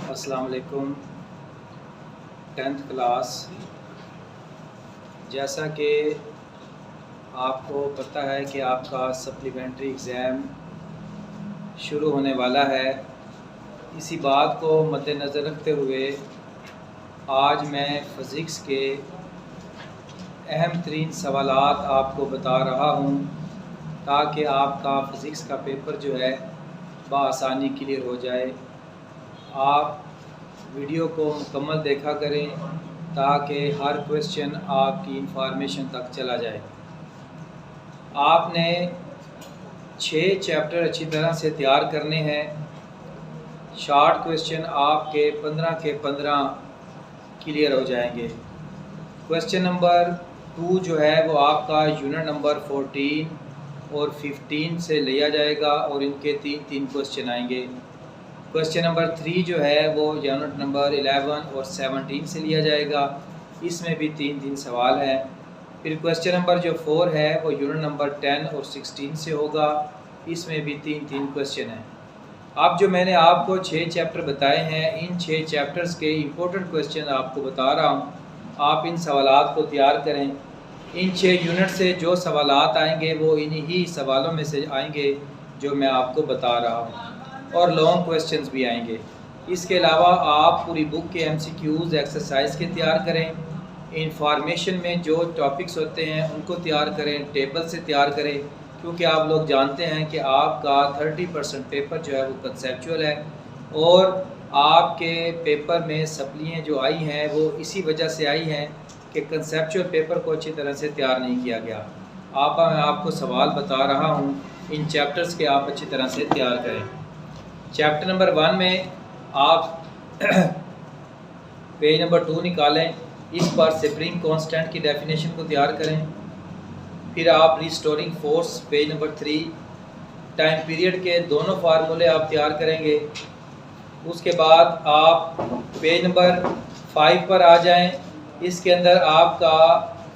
अस्सलाम वालेकुम। 10th class, जैसा कि आपको पता है कि आपका सप्लीमेंट्री एग्ज़ाम शुरू होने वाला है। इसी बात को मद्देनज़र रखते हुए आज मैं फ़िज़िक्स के अहम तरीन सवालात आपको बता रहा हूँ ताकि आपका फ़िज़िक्स का पेपर जो है बआसानी क्लियर हो जाए। आप वीडियो को मुकम्मल देखा करें ताकि हर क्वेश्चन आपकी इंफॉर्मेशन तक चला जाए। आपने 6 चैप्टर अच्छी तरह से तैयार करने हैं। शॉर्ट क्वेश्चन आपके 15 के 15 क्लियर हो जाएंगे। क्वेश्चन नंबर 2 जो है वो आपका यूनिट नंबर 14 और 15 से लिया जाएगा और इनके 3 क्वेश्चन आएंगे। क्वेश्चन नंबर 3 जो है वो यूनिट नंबर 11 और 17 से लिया जाएगा, इसमें भी 3 सवाल हैं। फिर क्वेश्चन नंबर जो 4 है वो यूनिट नंबर 10 और 16 से होगा, इसमें भी 3 क्वेश्चन हैं। अब जो मैंने आपको 6 चैप्टर बताए हैं, इन 6 चैप्टर्स के इम्पोर्टेंट क्वेश्चन आपको बता रहा हूँ। आप इन सवालात को तैयार करें। इन 6 यूनिट से जो सवालात आएंगे वो इन्हीं सवालों में से आएंगे जो मैं आपको बता रहा हूँ, और लॉन्ग क्वेश्चंस भी आएंगे। इसके अलावा आप पूरी बुक के MCQs एक्सरसाइज के तैयार करें। इंफॉर्मेशन में जो टॉपिक्स होते हैं उनको तैयार करें, टेबल से तैयार करें, क्योंकि आप लोग जानते हैं कि आपका 30% पेपर जो है वो कंसेप्चुअल है, और आपके पेपर में सप्लियाँ जो आई हैं वो इसी वजह से आई हैं कि कंसेप्चुअल पेपर को अच्छी तरह से तैयार नहीं किया गया। मैं आपको सवाल बता रहा हूँ, इन चैप्टर्स के आप अच्छी तरह से तैयार करें। चैप्टर नंबर 1 में आप पेज नंबर 2 निकालें, इस पर स्प्रिंग कांस्टेंट की डेफिनेशन को तैयार करें। फिर आप restoring force page number 3, time period के दोनों फार्मूले आप तैयार करेंगे। उसके बाद आप पेज नंबर 5 पर आ जाएं। इसके अंदर आपका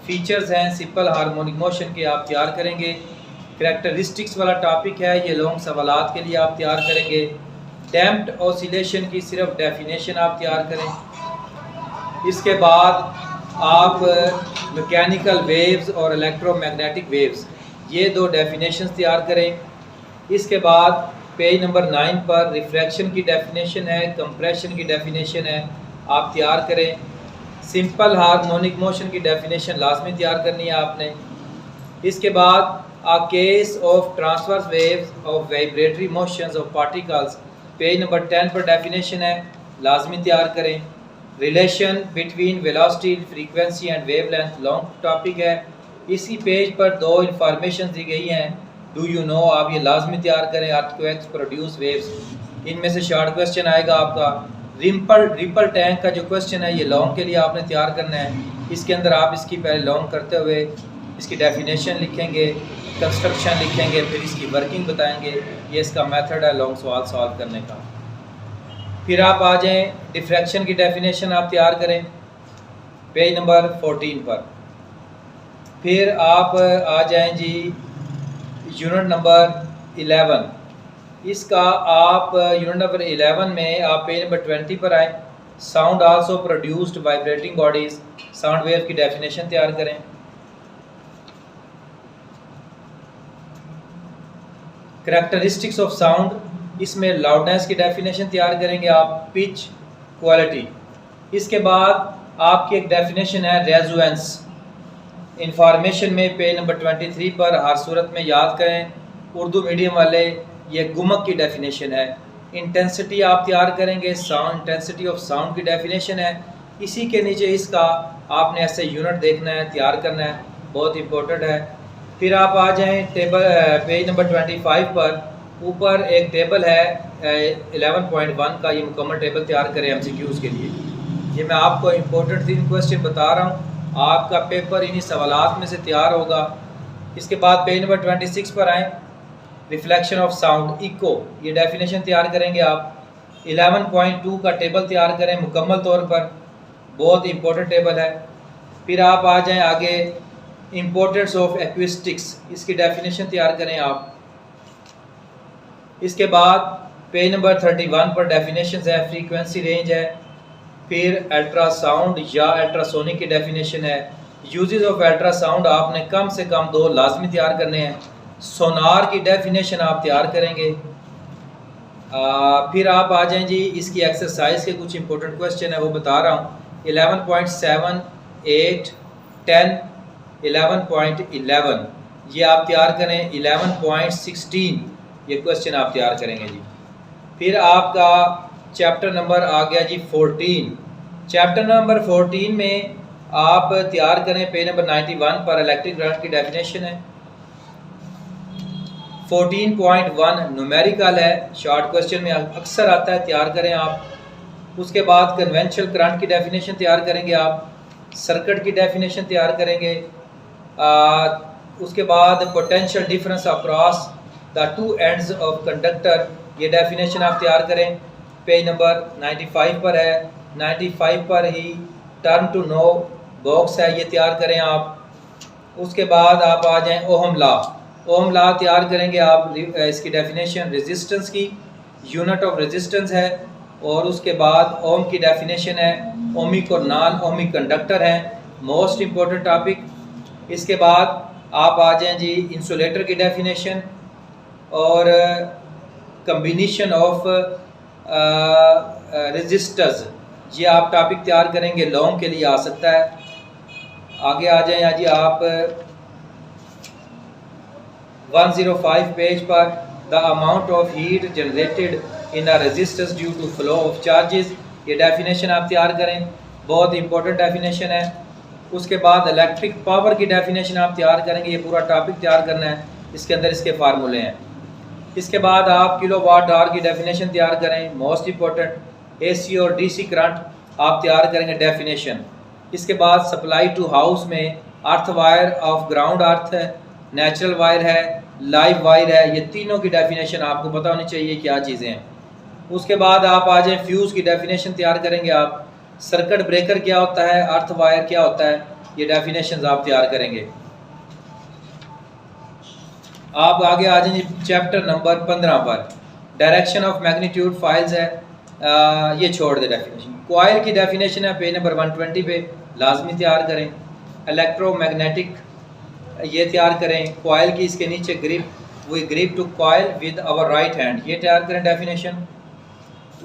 फीचर्स हैं सिंपल हार्मोनिक मोशन के, आप तैयार करेंगे। करैक्टरिस्टिक्स वाला टॉपिक है, ये लॉन्ग सवालात के लिए आप तैयार करेंगे। डैम्प्ड ऑसिलेशन की सिर्फ डेफिनेशन आप तैयार करें। इसके बाद आप मैकेनिकल वेव्स और इलेक्ट्रोमैग्नेटिक वेव्स, ये 2 डेफिनेशन तैयार करें। इसके बाद पेज नंबर 9 पर रिफ्रैक्शन की डेफिनेशन है, कंप्रेशन की डेफिनेशन है, आप तैयार करें। सिंपल हार्मोनिक मोशन की डेफिनेशन लाजमी तैयार करनी है आपने। इसके बाद A case of transverse waves of vibratory motions of particles, page number 10 पर डेफिनेशन है, लाजमी तैयार करें। Relation between velocity, frequency and wavelength long topic है, इसी पेज पर 2 इंफॉर्मेशन दी गई हैं। डू यू नो, आप ये लाजमी तैयार करें। अर्थक्वेक्स प्रोड्यूस वेव्स, इनमें से शॉर्ट क्वेश्चन आएगा आपका। रिपल टैंक का जो क्वेश्चन है ये लॉन्ग के लिए आपने तैयार करना है। इसके अंदर आप इसकी पहले लॉन्ग करते हुए इसकी डेफिनेशन लिखेंगे, कंस्ट्रक्शन लिखेंगे, फिर इसकी वर्किंग बताएंगे। ये इसका मेथड है लॉन्ग सवाल सॉल्व करने का। फिर आप आ जाएं, डिफ्रैक्शन की डेफिनेशन आप तैयार करें पेज नंबर 14 पर। फिर आप आ जाएं जी यूनिट नंबर 11, इसका आप यूनिट नंबर 11 में आप पेज नंबर 20 पर आएँ। Sound also produced vibrating bodies, sound wave की डेफिनेशन तैयार करें। करैक्टरिस्टिक्स ऑफ साउंड, इसमें लाउडनेस की डेफिनेशन तैयार करेंगे आप, पिच, क्वालिटी। इसके बाद आपकी एक डेफिनेशन है रेजोनेंस। इंफॉर्मेशन में पेज नंबर 23 पर हर सूरत में याद करें, उर्दू मीडियम वाले, ये गुमक की डेफिनेशन है। इंटेंसिटी आप तैयार करेंगे, साउंड इंटेंसिटी ऑफ साउंड की डेफिनेशन है। इसी के नीचे इसका आपने ऐसे यूनिट देखना है, तैयार करना है, बहुत इंपॉर्टेंट है। फिर आप आ जाएं टेबल पेज नंबर 25 पर, ऊपर एक टेबल है 11.1 का, ये मुकम्मल टेबल तैयार करें MCQs के लिए। ये मैं आपको इम्पोर्टेंट 3 क्वेश्चन बता रहा हूँ, आपका पेपर इन्हीं सवालात में से तैयार होगा। इसके बाद पेज नंबर 26 पर आएँ, रिफ्लेक्शन ऑफ साउंड, इको, ये डेफिनेशन तैयार करेंगे आप। 11.2 का टेबल तैयार करें मुकम्मल तौर पर, बहुत इंपॉर्टेंट टेबल है। फिर आप आ जाएं आगे, इम्पोर्टेंस ऑफ एक्विस्टिक्स, इसकी डेफिनेशन तैयार करें आप। इसके बाद पेज नंबर 31 पर डेफिनेशन है, फ्रीक्वेंसी रेंज है, फिर अल्ट्रासाउंड या अल्ट्रासोनिक की डेफिनेशन है। यूजेस ऑफ अल्ट्रासाउंड आपने कम से कम 2 लाजमी तैयार करने हैं। सोनार की डेफिनेशन आप तैयार करेंगे। फिर आप आ जाएं जी, इसकी एक्सरसाइज के कुछ इंपॉर्टेंट क्वेश्चन है वो बता रहा हूँ। 11.7, 8, 10, 11.11 ये आप तैयार करें। 11.16 ये क्वेश्चन आप तैयार करेंगे जी। फिर आपका चैप्टर नंबर आ गया जी 14। चैप्टर नंबर 14 में आप तैयार करें पेज नंबर 91 पर इलेक्ट्रिक करंट की डेफिनेशन है। 14.1 न्यूमेरिकल है, शॉर्ट क्वेश्चन में अक्सर आता है, तैयार करें आप। उसके बाद कन्वेंशनल करंट की डेफिनेशन तैयार करेंगे आप। सर्किट की डेफिनेशन तैयार करेंगे। उसके बाद potential difference across the 2 ends of conductor ये डेफिनेशन आप तैयार करें। पेज नंबर 95 पर है। 95 पर ही टर्न टू नो बॉक्स है, ये तैयार करें आप। उसके बाद आप आ जाएं ओहम लॉ। ओहम लॉ तैयार करेंगे आप। इसकी डेफिनेशन रेजिस्टेंस की, यूनिट ऑफ रेजिस्टेंस है। और उसके बाद ओम की डेफिनेशन है, ओमिक और नॉन ओमिक कंडक्टर हैं, मोस्ट इम्पोर्टेंट टॉपिक। इसके बाद आप आ जाएं जी इंसुलेटर की डेफिनेशन और कम्बिनेशन ऑफ रेजिस्टर्स, ये आप टॉपिक तैयार करेंगे, लॉन्ग के लिए आ सकता है। आगे आ जाएं जी आप 105 पेज पर the amount of heat generated in a resistance due to flow of charges, ये डेफिनेशन आप तैयार करें, बहुत इंपॉर्टेंट डेफिनेशन है। उसके बाद इलेक्ट्रिक पावर की डेफिनेशन आप तैयार करेंगे, ये पूरा टॉपिक तैयार करना है, इसके अंदर इसके फार्मूले हैं। इसके बाद आप किलोवाट आवर की डेफिनेशन तैयार करें, मोस्ट इम्पोर्टेंट। एसी और डीसी करंट आप तैयार करेंगे डेफिनेशन। इसके बाद सप्लाई टू हाउस में अर्थ वायर ऑफ ग्राउंड अर्थ है, नेचुरल वायर है, लाइव वायर है, ये तीनों की डेफिनेशन आपको पता होनी चाहिए क्या चीज़ें हैं। उसके बाद आप आ जाएँ फ्यूज़ की डेफिनेशन तैयार करेंगे आप। सर्किट ब्रेकर क्या होता है, अर्थ वायर क्या होता है, ये डेफिनेशन आप तैयार करेंगे। आप आगे आ जाएंगे चैप्टर नंबर 15 पर, डायरेक्शन ऑफ मैग्नीट्यूड फाइल्स है, ये छोड़ दे डेफिनेशन। कॉइल की डेफिनेशन है पेज नंबर 120 पे, लाजमी तैयार करें। इलेक्ट्रोमैग्नेटिक ये तैयार करें। कॉइल की इसके नीचे grip, we grip to coil with our right hand, ये तैयार करें डेफिनेशन।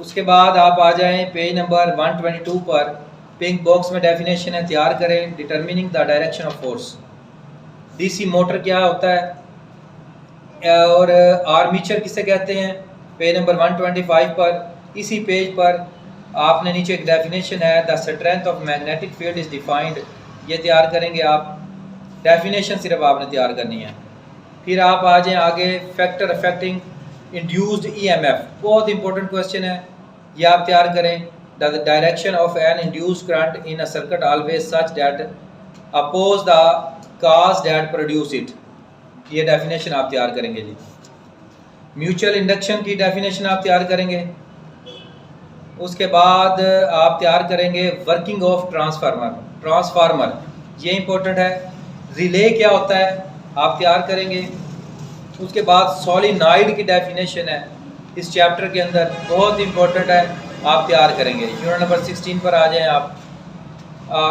उसके बाद आप आ जाएं पेज नंबर 122 पर, पिंक बॉक्स में डेफिनेशन है, तैयार करें। Determining the direction of force, DC motor क्या होता है और आर्मीचर किसे कहते हैं, पेज नंबर 125 पर। इसी पेज पर आपने नीचे एक डेफिनेशन है, the strength of magnetic field is defined, ये तैयार करेंगे आप। डेफिनेशन सिर्फ आपने तैयार करनी है। फिर आप आ जाएं आगे, फैक्टर अफेक्टिंग इंड्यूस्ड ईएमएफ, बहुत इंपॉर्टेंट क्वेश्चन है, ये आप तैयार करें। The direction of an induced current in a circuit always such that oppose the cause that produce it, ये डेफिनेशन आप तैयार करेंगे जी। म्यूचुअल इंडक्शन की डेफिनेशन आप तैयार करेंगे। उसके बाद आप तैयार करेंगे वर्किंग ऑफ ट्रांसफार्मर, ये इंपॉर्टेंट है। रिले क्या होता है आप तैयार करेंगे। उसके बाद सोलिनॉइड की डेफिनेशन है इस चैप्टर के अंदर, बहुत इंपॉर्टेंट है, आप तैयार करेंगे। यूनिट नंबर 16 पर आ जाएं आप।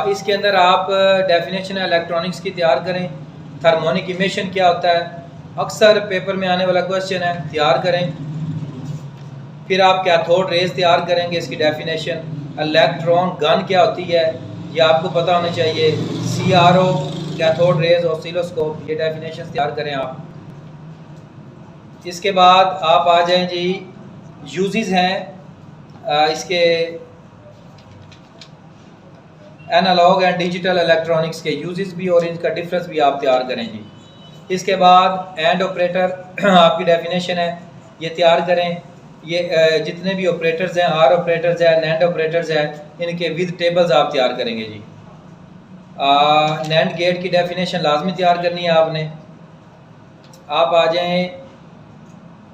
इसके अंदर आप डेफिनेशन इलेक्ट्रॉनिक्स की तैयार करें। थर्मोनिक इमिशन क्या होता है, अक्सर पेपर में आने वाला क्वेश्चन है, तैयार करें। फिर आप कैथोड रेज तैयार करेंगे, इसकी डेफिनेशन। इलेक्ट्रॉन गन क्या होती है ये आपको पता होना चाहिए। CRO कैथोड रेज, ऑसिलोस्कोप, ये डेफिनेशन तैयार करें आप। इसके बाद आप आ जाएं जी, यूजेस हैं इसके एनालॉग एंड डिजिटल इलेक्ट्रॉनिक्स के यूजेस भी और इनका डिफरेंस भी आप तैयार करें जी। इसके बाद एंड ऑपरेटर आपकी डेफिनेशन है, ये तैयार करें। ये जितने भी ऑपरेटर्स हैं, आर ऑपरेटर्स हैं, नैंड ऑपरेटर्स हैं, इनके विद टेबल्स आप तैयार करेंगे जी। नैंड गेट की डेफिनेशन लाजमी तैयार करनी है आपने। आप आ जाएं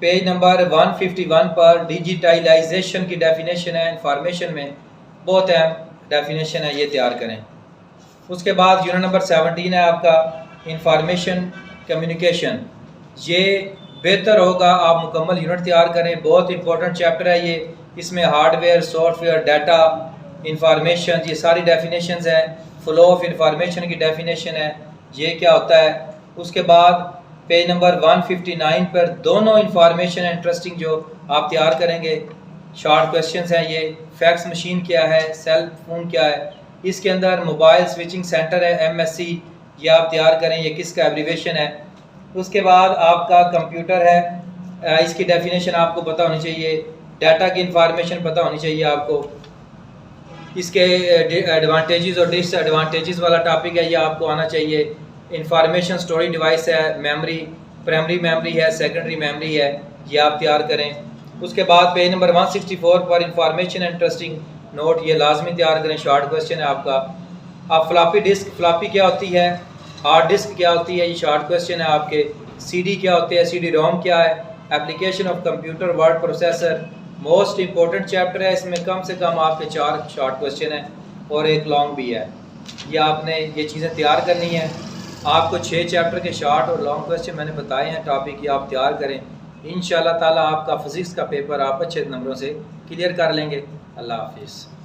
पेज नंबर 151 पर, डिजिटलाइजेशन की डेफिनेशन है इंफॉर्मेशन में, बहुत अहम डेफिनेशन है, ये तैयार करें। उसके बाद यूनिट नंबर 17 है आपका इंफॉर्मेशन कम्युनिकेशन, ये बेहतर होगा आप मुकम्मल यूनिट तैयार करें। बहुत इंपॉर्टेंट चैप्टर है ये, इसमें हार्डवेयर, सॉफ्टवेयर, डाटा, इंफॉर्मेशन, ये सारी डेफिनेशंस हैं। फ्लो ऑफ इंफॉर्मेशन की डेफिनेशन है, ये क्या होता है। उसके बाद पेज नंबर 159 पर दोनों इंफॉर्मेशन इंटरेस्टिंग जो आप तैयार करेंगे, शॉर्ट क्वेश्चंस हैं ये। फैक्स मशीन क्या है, सेल फोन क्या है, इसके अंदर मोबाइल स्विचिंग सेंटर है MSC, ये आप तैयार करें, ये किसका एब्रीवेशन है। उसके बाद आपका कंप्यूटर है, इसकी डेफिनेशन आपको पता होनी चाहिए। डाटा की इंफॉर्मेशन पता होनी चाहिए आपको। इसके एडवांटेजेस और डिसएडवांटेजेस वाला टॉपिक है, ये आपको आना चाहिए। इंफॉर्मेशन स्टोरेज डिवाइस है, मेमोरी, प्राइमरी मेमोरी है, सेकेंडरी मेमोरी है, ये आप तैयार करें। उसके बाद पेज नंबर 164 पर इंफॉर्मेशन इंटरेस्टिंग नोट, ये लाजमी तैयार करें, शॉर्ट क्वेश्चन है आपका। आप फ्लॉपी डिस्क, फ्लॉपी क्या होती है, हार्ड डिस्क क्या होती है, ये शॉर्ट क्वेश्चन है आपके। CD क्या होते हैं, CD रोम क्या है, application of computer word processor, most important chapter है, इसमें कम से कम आपके 4 शॉर्ट क्वेश्चन हैं और एक लॉन्ग भी है। ये आपने ये चीज़ें तैयार करनी है। आपको 6 चैप्टर के शॉर्ट और लॉन्ग क्वेश्चन मैंने बताए हैं टॉपिक, ये आप तैयार करें। इंशाल्लाह ताला आपका फिज़िक्स का पेपर आप अच्छे नंबरों से क्लियर कर लेंगे। अल्लाह हाफिज़।